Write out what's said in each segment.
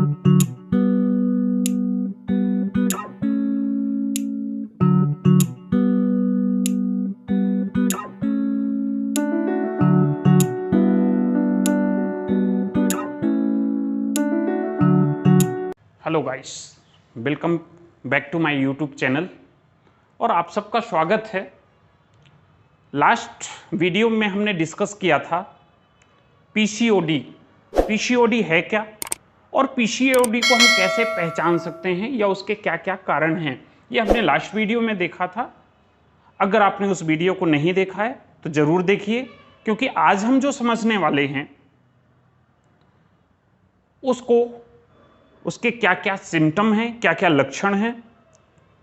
Hello guys, welcome back to my YouTube channel और आप सबका स्वागत है। लास्ट वीडियो में हमने डिस्कस किया था पीसीओडी। पीसीओडी है क्या और पीसीओडी को हम कैसे पहचान सकते हैं या उसके क्या क्या कारण हैं, ये हमने लास्ट वीडियो में देखा था। अगर आपने उस वीडियो को नहीं देखा है तो ज़रूर देखिए, क्योंकि आज हम जो समझने वाले हैं उसके क्या क्या सिम्टम हैं, क्या क्या लक्षण हैं,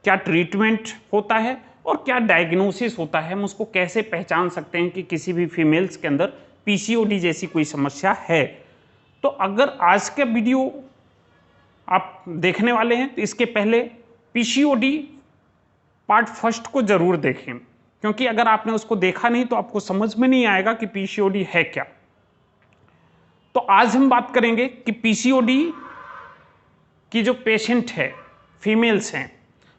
क्या ट्रीटमेंट होता है और क्या डायग्नोसिस होता है, हम उसको कैसे पहचान सकते हैं कि किसी भी फीमेल्स के अंदर पीसीओडी जैसी कोई समस्या है। तो अगर आज का वीडियो आप देखने वाले हैं तो इसके पहले पीसीओडी पार्ट फर्स्ट को जरूर देखें, क्योंकि अगर आपने उसको देखा नहीं तो आपको समझ में नहीं आएगा कि पीसीओडी है क्या। तो आज हम बात करेंगे कि पीसीओडी कि जो पेशेंट है, फीमेल्स हैं,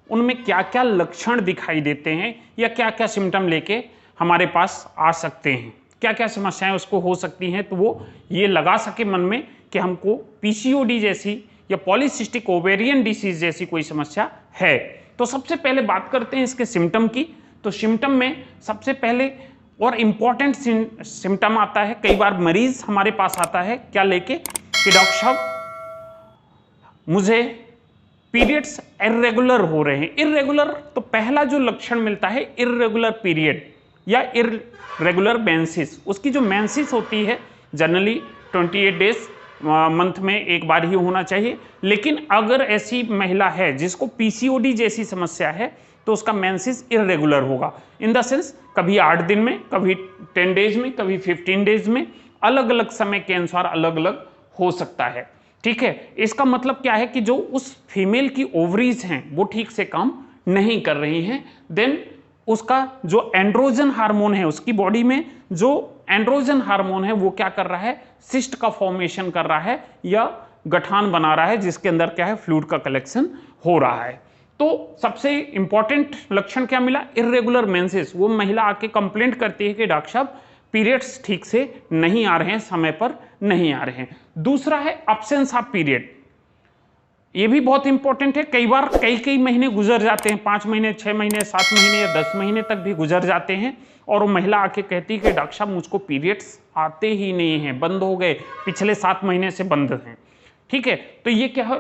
उनमें क्या क्या लक्षण दिखाई देते हैं या क्या क्या सिम्टम लेके हमारे पास आ सकते हैं, क्या क्या समस्याएं उसको हो सकती हैं, तो वो ये लगा सके मन में कि हमको पीसीओडी जैसी या पॉलीसिस्टिक ओवेरियन डिसीज जैसी कोई समस्या है। तो सबसे पहले बात करते हैं इसके सिम्टम की। तो सिम्टम में सबसे पहले और इम्पॉर्टेंट सिम्टम आता है, कई बार मरीज हमारे पास आता है क्या लेके कि डॉक्टर साहब मुझे पीरियड्स इर्रेगुलर हो रहे हैं। इर्रेगुलर, तो पहला जो लक्षण मिलता है इर्रेगुलर पीरियड या इर्रेगुलर मेंसेस। उसकी जो मेंसेस होती है जनरली 28 डेज मंथ में एक बार ही होना चाहिए, लेकिन अगर ऐसी महिला है जिसको पीसीओडी जैसी समस्या है तो उसका मेंसेस इर्रेगुलर होगा। इन द सेंस कभी 8 दिन में, कभी 10 डेज में, कभी 15 डेज में, अलग अलग समय के अनुसार अलग अलग हो सकता है। ठीक है, इसका मतलब क्या है कि जो उस फीमेल की ओवरीज हैं वो ठीक से काम नहीं कर रही हैं। देन उसका जो एंड्रोजन हार्मोन है, उसकी बॉडी में जो एंड्रोजन हार्मोन है वो क्या कर रहा है, सिस्ट का फॉर्मेशन कर रहा है या गठान बना रहा है, जिसके अंदर क्या है, फ्लूइड का कलेक्शन हो रहा है। तो सबसे इंपॉर्टेंट लक्षण क्या मिला, इर्रेगुलर मेंसेस। वो महिला आके कंप्लेंट करती है कि डॉक्टर साहब पीरियड्स ठीक से नहीं आ रहे हैं, समय पर नहीं आ रहे हैं। दूसरा है अब्सेंस ऑफ पीरियड। ये भी बहुत इंपॉर्टेंट है। कई बार कई महीने गुजर जाते हैं, 5 महीने, 6 महीने, 7 महीने या 10 महीने तक भी गुजर जाते हैं और वो महिला आके कहती है कि डॉक्टर साहब मुझको पीरियड्स आते ही नहीं हैं, बंद हो गए, पिछले 7 महीने से बंद हैं। ठीक है, तो ये क्या है,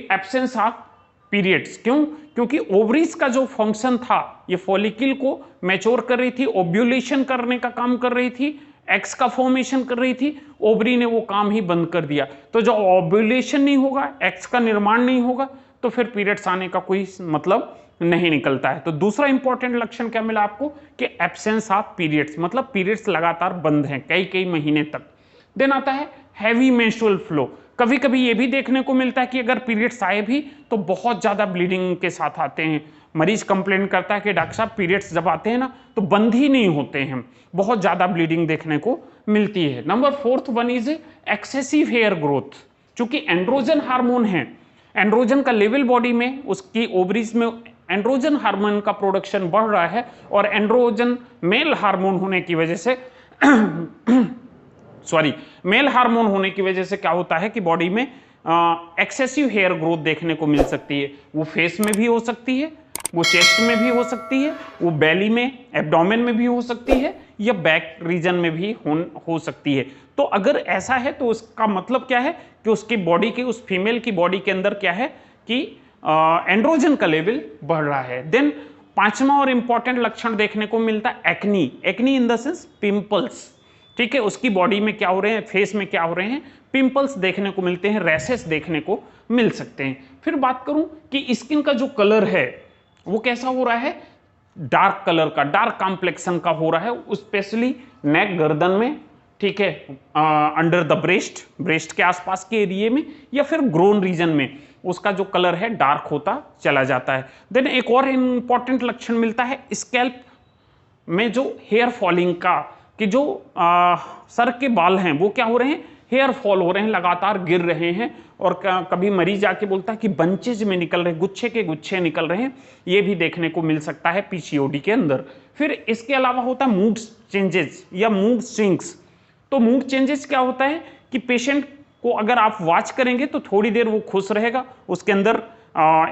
एब्सेंस ऑफ पीरियड्स। क्यों? क्योंकि ओवरीज का जो फंक्शन था, ये फॉलिकल को मैच्योर कर रही थी, ओव्यूलेशन करने का काम कर रही थी, एक्स का फॉर्मेशन कर रही थी, ओवरी ने वो काम ही बंद कर दिया। तो जब ओव्यूलेशन नहीं होगा, एक्स का निर्माण नहीं होगा, तो फिर पीरियड्स आने का कोई मतलब नहीं निकलता है। तो दूसरा इंपॉर्टेंट लक्षण क्या मिला आपको कि एब्सेंस ऑफ पीरियड्स, मतलब पीरियड्स लगातार बंद हैं कई महीने तक। देन आता है हैवी मेंस्ट्रुअल फ्लो। कभी कभी ये भी देखने को मिलता है कि अगर पीरियड्स आए भी तो बहुत ज़्यादा ब्लीडिंग के साथ आते हैं। मरीज कंप्लेंट करता है कि डॉक्टर साहब पीरियड्स जब आते हैं ना तो बंद ही नहीं होते हैं, बहुत ज़्यादा ब्लीडिंग देखने को मिलती है। Number 4th one is excessive hair growth. चूंकि एंड्रोजन हार्मोन है, एंड्रोजन का लेवल बॉडी में, उसकी ओवरीज में एंड्रोजन हार्मोन का प्रोडक्शन बढ़ रहा है और एंड्रोजन मेल हार्मोन होने की वजह से मेल हार्मोन होने की वजह से क्या होता है कि बॉडी में एक्सेसिव हेयर ग्रोथ देखने को मिल सकती है। वो फेस में भी हो सकती है, वो चेस्ट में भी हो सकती है, वो बेली में, एब्डोमेन में भी हो सकती है या बैक रीजन में भी हो सकती है। तो अगर ऐसा है तो उसका मतलब क्या है कि उसकी बॉडी के, उस फीमेल की बॉडी के अंदर क्या है कि एंड्रोजन का लेवल बढ़ रहा है। देन 5वां और इंपॉर्टेंट लक्षण देखने को मिलता है acne. Acne in the sense pimples. ठीक है, उसकी बॉडी में क्या हो रहे हैं, फेस में क्या हो रहे हैं, पिंपल्स देखने को मिलते हैं, रैशेस देखने को मिल सकते हैं। फिर बात करूं कि स्किन का जो कलर है वो कैसा हो रहा है, डार्क कलर का, डार्क कॉम्प्लेक्शन का हो रहा है, स्पेशली नेक, गर्दन में, ठीक है, अंडर द ब्रेस्ट के आसपास के एरिया में या फिर ग्रोन रीजन में उसका जो कलर है डार्क होता चला जाता है। देन एक और इंपॉर्टेंट लक्षण मिलता है स्कैल्प में जो हेयर फॉलिंग का, कि जो सर के बाल हैं वो क्या हो रहे हैं, हेयर फॉल हो रहे हैं, लगातार गिर रहे हैं और कभी मरीज आके बोलता है कि बंचेज में निकल रहे, गुच्छे के गुच्छे निकल रहे हैं, ये भी देखने को मिल सकता है पीसीओडी के अंदर। फिर इसके अलावा होता है मूड चेंजेस या मूड स्विंग्स। तो मूड चेंजेस क्या होता है कि पेशेंट को अगर आप वॉच करेंगे तो थोड़ी देर वो खुश रहेगा, उसके अंदर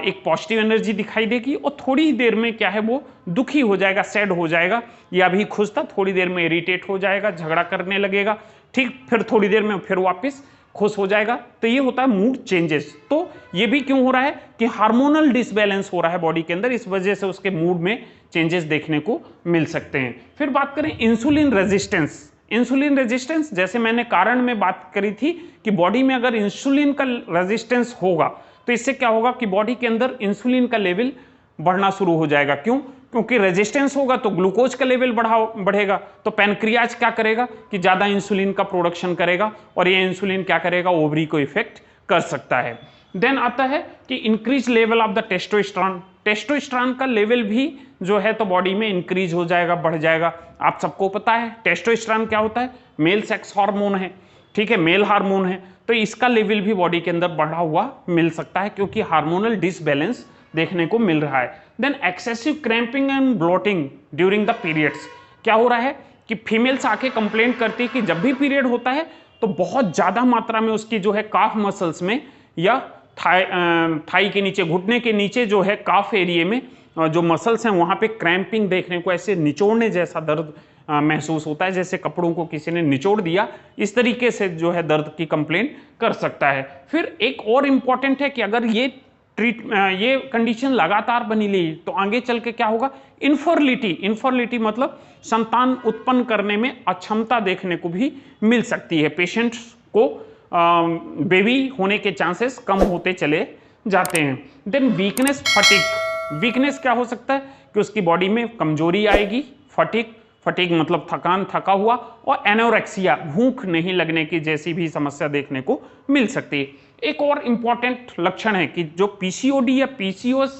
एक पॉजिटिव एनर्जी दिखाई देगी, और थोड़ी देर में क्या है वो दुखी हो जाएगा, सैड हो जाएगा, या अभी खुश था थोड़ी देर में इरिटेट हो जाएगा, झगड़ा करने लगेगा, ठीक, फिर थोड़ी देर में फिर वापस खुश हो जाएगा। तो ये होता है मूड चेंजेस। तो ये भी क्यों हो रहा है कि हार्मोनल डिसबैलेंस हो रहा है बॉडी के अंदर, इस वजह से उसके मूड में चेंजेस देखने को मिल सकते हैं। फिर बात करें इंसुलिन रेजिस्टेंस। इंसुलिन रेजिस्टेंस, जैसे मैंने कारण में बात करी थी कि बॉडी में अगर इंसुलिन का रेजिस्टेंस होगा तो इससे क्या होगा कि बॉडी के अंदर इंसुलिन का लेवल बढ़ना शुरू हो जाएगा। क्यों? क्योंकि रेजिस्टेंस होगा तो ग्लूकोज का लेवल बढ़ेगा, तो पैनक्रियाज क्या करेगा कि ज्यादा इंसुलिन का प्रोडक्शन करेगा, और ये इंसुलिन क्या करेगा, ओवरी को इफेक्ट कर सकता है। देन आता है कि increase level of the testosterone. Testosterone का लेवल भी जो है तो बॉडी में इंक्रीज हो जाएगा, बढ़ जाएगा। आप सबको पता है टेस्टोस्टेरोन क्या होता है, मेल सेक्स हार्मोन है, ठीक है, मेल हार्मोन है, तो इसका लेवल भी बॉडी के अंदर बढ़ा हुआ मिल सकता है क्योंकि हार्मोनल डिसबैलेंस देखने को मिल रहा है। Then excessive cramping and bloating during the periods. क्या हो रहा है कि फीमेल्स आके कंप्लेंट करती है कि जब भी पीरियड होता है तो बहुत ज्यादा मात्रा में उसकी जो है काफ मसल्स में या थाई के नीचे, घुटने के नीचे जो है काफ एरिया में जो मसल्स हैं वहां पे क्रैम्पिंग देखने को, ऐसे निचोड़ने जैसा दर्द महसूस होता है, जैसे कपड़ों को किसी ने निचोड़ दिया, इस तरीके से जो है दर्द की कंप्लेंट कर सकता है। फिर एक और इंपॉर्टेंट है कि अगर ये ये कंडीशन लगातार बनी रही तो आगे चल के क्या होगा, इनफर्टिलिटी मतलब संतान उत्पन्न करने में अक्षमता देखने को भी मिल सकती है। पेशेंट्स को बेबी होने के चांसेस कम होते चले जाते हैं। Then weakness, fatigue. वीकनेस क्या हो सकता है कि उसकी बॉडी में कमजोरी आएगी, फटीग मतलब थकान, थका हुआ, और एनोरेक्सिया, भूख नहीं लगने की जैसी भी समस्या देखने को मिल सकती है। एक और इंपॉर्टेंट लक्षण है कि जो पीसीओडी या पीसीओएस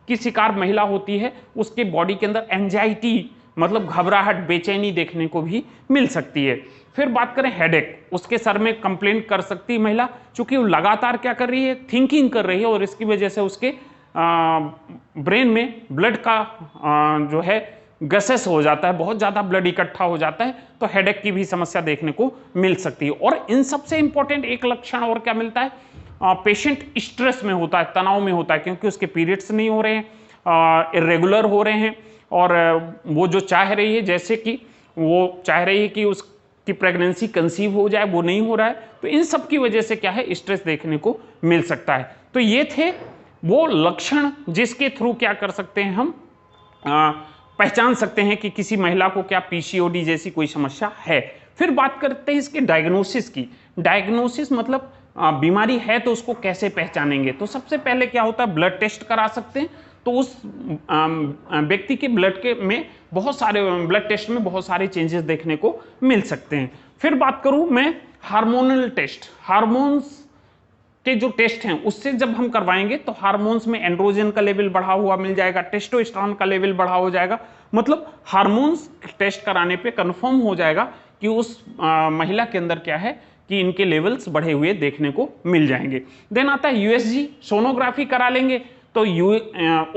की शिकार महिला होती है उसके बॉडी के अंदर एंजाइटी मतलब घबराहट, बेचैनी देखने को भी मिल सकती है। फिर बात करें हेडेक, उसके सर में कंप्लेंट कर सकती है महिला, चूंकि वो लगातार क्या कर रही है, थिंकिंग कर रही है, और इसकी वजह से उसके ब्रेन में ब्लड का जो है गसेस हो जाता है, बहुत ज़्यादा ब्लड इकट्ठा हो जाता है, तो हेडेक की भी समस्या देखने को मिल सकती है। और इन सबसे इंपॉर्टेंट एक लक्षण और क्या मिलता है, पेशेंट स्ट्रेस में होता है, तनाव में होता है, क्योंकि उसके पीरियड्स नहीं हो रहे हैं, इरेगुलर हो रहे हैं, और वो जो चाह रही है, जैसे कि वो चाह रही है कि उसकी प्रेगनेंसी कंसीव हो जाए, वो नहीं हो रहा है, तो इन सब की वजह से क्या है, स्ट्रेस देखने को मिल सकता है। तो ये थे वो लक्षण जिसके थ्रू क्या कर सकते हैं, हम पहचान सकते हैं कि किसी महिला को क्या पीसीओडी जैसी कोई समस्या है। फिर बात करते हैं इसके डायग्नोसिस की। डायग्नोसिस मतलब बीमारी है तो उसको कैसे पहचानेंगे। तो सबसे पहले क्या होता है, ब्लड टेस्ट करा सकते हैं, तो उस व्यक्ति के ब्लड के में बहुत सारे ब्लड टेस्ट में बहुत सारे चेंजेस देखने को मिल सकते हैं। फिर बात करूं मैं हार्मोनल टेस्ट, हार्मोन्स के जो टेस्ट हैं उससे जब हम करवाएंगे तो हार्मोन्स में एंड्रोजन का लेवल बढ़ा हुआ मिल जाएगा, टेस्टोस्टेरोन का लेवल बढ़ा हो जाएगा, मतलब हार्मोन्स टेस्ट कराने पे कंफर्म हो जाएगा कि उस महिला के अंदर क्या है कि इनके लेवल्स बढ़े हुए देखने को मिल जाएंगे। देन आता है यूएसजी, सोनोग्राफी करा लेंगे तो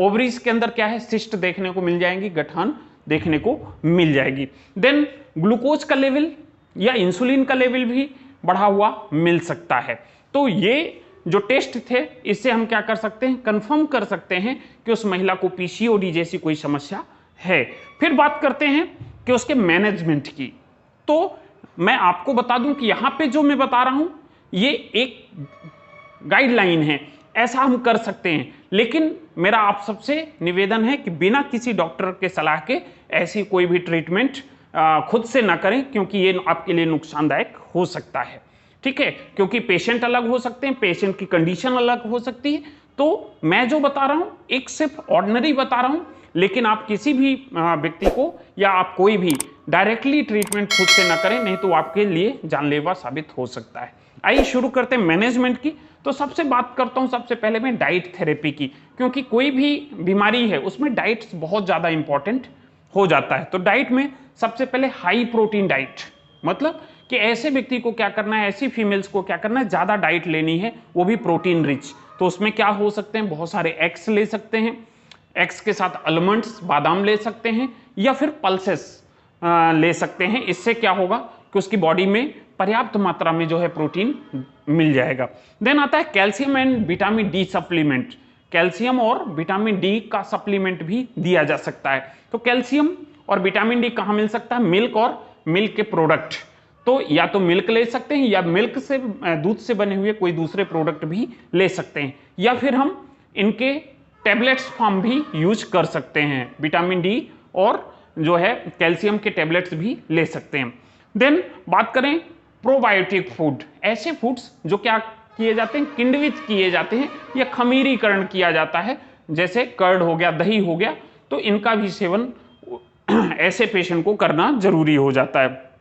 ओवरीज के अंदर क्या है, सिस्ट देखने को मिल जाएंगी, गठान देखने को मिल जाएगी। देन ग्लूकोज का लेवल या इंसुलिन का लेवल भी बढ़ा हुआ मिल सकता है। तो ये जो टेस्ट थे इससे हम क्या कर सकते हैं, कंफर्म कर सकते हैं कि उस महिला को पीसीओडी जैसी कोई समस्या है। फिर बात करते हैं कि उसके मैनेजमेंट की। तो मैं आपको बता दूं कि यहां पे जो मैं बता रहा हूं ये एक गाइडलाइन है, ऐसा हम कर सकते हैं, लेकिन मेरा आप सबसे निवेदन है कि बिना किसी डॉक्टर के सलाह के ऐसी कोई भी ट्रीटमेंट खुद से ना करें, क्योंकि ये आपके लिए नुकसानदायक हो सकता है। ठीक है, क्योंकि पेशेंट अलग हो सकते हैं, पेशेंट की कंडीशन अलग हो सकती है। तो मैं जो बता रहा हूं एक सिर्फ ऑर्डिनरी बता रहा हूं, लेकिन आप किसी भी व्यक्ति को या आप कोई भी डायरेक्टली ट्रीटमेंट खुद से ना करें, नहीं तो आपके लिए जानलेवा साबित हो सकता है। आइए शुरू करते हैं मैनेजमेंट की। तो सबसे बात करता हूं सबसे पहले मैं डाइट थेरेपी की, क्योंकि कोई भी बीमारी है उसमें डाइट बहुत ज्यादा इंपॉर्टेंट हो जाता है। तो डाइट में सबसे पहले हाई प्रोटीन डाइट, मतलब कि कि ऐसे व्यक्ति को क्या करना है, ऐसी फीमेल्स को क्या करना है, ज़्यादा डाइट लेनी है, वो भी प्रोटीन रिच। तो उसमें क्या हो सकते हैं, बहुत सारे एग्स ले सकते हैं, एग्स के साथ आलमंड्स, बादाम ले सकते हैं, या फिर पल्सेस ले सकते हैं। इससे क्या होगा कि उसकी बॉडी में पर्याप्त मात्रा में जो है प्रोटीन मिल जाएगा। देन आता है calcium and vitamin D supplement. Calcium और विटामिन डी का सप्लीमेंट भी दिया जा सकता है। तो कैल्शियम और विटामिन डी कहाँ मिल सकता है, मिल्क और मिल्क के प्रोडक्ट। तो या तो मिल्क ले सकते हैं, या मिल्क से, दूध से बने हुए कोई दूसरे प्रोडक्ट भी ले सकते हैं, या फिर हम इनके टैबलेट्स फॉर्म भी यूज कर सकते हैं। विटामिन डी और जो है कैल्शियम के टैबलेट्स भी ले सकते हैं। देन बात करें प्रोबायोटिक फूड, ऐसे फूड्स जो क्या किए जाते हैं, किण्वित किए जाते हैं या खमीरीकरण किया जाता है, जैसे कर्ड हो गया, दही हो गया, तो इनका भी सेवन ऐसे पेशेंट को करना जरूरी हो जाता है।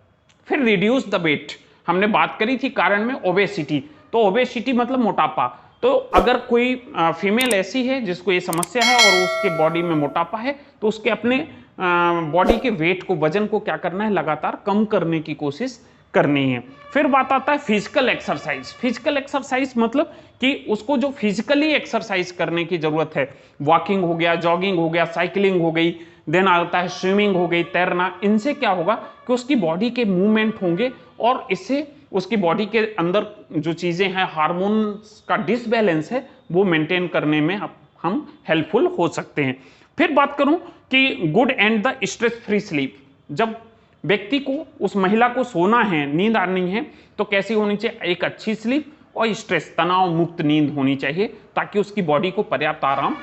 फिर रिड्यूस द वेट, हमने बात करी थी कारण में ओबेसिटी। तो ओबेसिटी मतलब मोटापा। तो अगर कोई फीमेल ऐसी है जिसको ये समस्या है और उसके बॉडी में मोटापा है, तो उसके अपने बॉडी के वेट को, वजन को क्या करना है, लगातार कम करने की कोशिश करनी है। फिर बात आता है फिजिकल एक्सरसाइज। फिजिकल एक्सरसाइज मतलब कि उसको जो फिजिकली एक्सरसाइज करने की जरूरत है, वॉकिंग हो गया, जॉगिंग हो गया, साइकिलिंग हो गई, देन आता है स्विमिंग हो गई, तैरना। इनसे क्या होगा कि उसकी बॉडी के मूवमेंट होंगे और इससे उसकी बॉडी के अंदर जो चीजें हैं, हार्मोन्स का डिसबैलेंस है, वो मेंटेन करने में हम हेल्पफुल हो सकते हैं। फिर बात करूं कि good and the stress free sleep. जब व्यक्ति को, उस महिला को सोना है, नींद आनी है, तो कैसी होनी चाहिए, एक अच्छी स्लीप और स्ट्रेस, तनाव मुक्त नींद होनी चाहिए, ताकि उसकी बॉडी को पर्याप्त आराम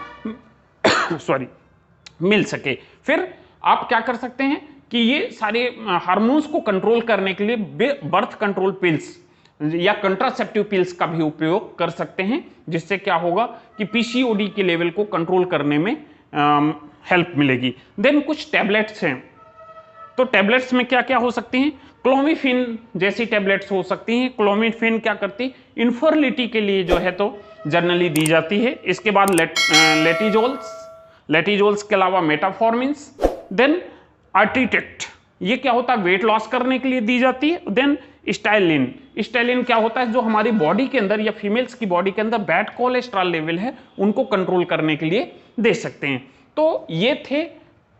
मिल सके। फिर आप क्या कर सकते हैं कि ये सारे हार्मोन्स को कंट्रोल करने के लिए बर्थ कंट्रोल पिल्स या कंट्रासेप्टिव पिल्स का भी उपयोग कर सकते हैं, जिससे क्या होगा कि पीसीओडी के लेवल को कंट्रोल करने में हेल्प मिलेगी। देन कुछ टैबलेट्स हैं, तो टैबलेट्स में क्या क्या हो सकती हैं, क्लोमिफिन जैसी टैबलेट्स हो सकती हैं। क्लोमिफिन क्या करती है, इन्फर्टिलिटी के लिए जो है तो जनरली दी जाती है। इसके बाद लेटिजोल्स के अलावा मेटाफॉर्मिन्स, देन आर्टिटेक्ट, ये क्या होता है, वेट लॉस करने के लिए दी जाती है। देन स्टाइलिन क्या होता है, जो हमारी बॉडी के अंदर या फीमेल्स की बॉडी के अंदर बैड कोलेस्ट्रॉल लेवल है, उनको कंट्रोल करने के लिए दे सकते हैं। तो ये थे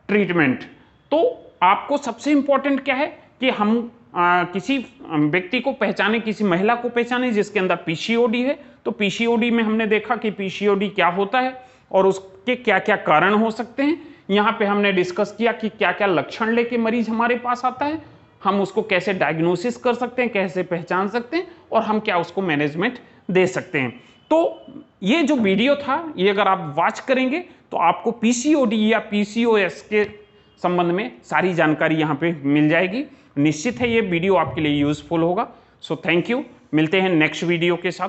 ट्रीटमेंट। तो आपको सबसे इंपॉर्टेंट क्या है कि हम किसी व्यक्ति को पहचाने, किसी महिला को पहचाने जिसके अंदर पीसीओडी है। तो पीसीओडी में हमने देखा कि पीसीओडी क्या होता है और उसके क्या क्या कारण हो सकते हैं। यहाँ पे हमने डिस्कस किया कि क्या क्या लक्षण लेके मरीज हमारे पास आता है, हम उसको कैसे डायग्नोसिस कर सकते हैं, कैसे पहचान सकते हैं, और हम क्या उसको मैनेजमेंट दे सकते हैं। तो ये जो वीडियो था, ये अगर आप वॉच करेंगे तो आपको पीसीओडी या पीसीओएस के संबंध में सारी जानकारी यहाँ पे मिल जाएगी। निश्चित है ये वीडियो आपके लिए यूजफुल होगा। सो थैंक यू, मिलते हैं नेक्स्ट वीडियो के साथ।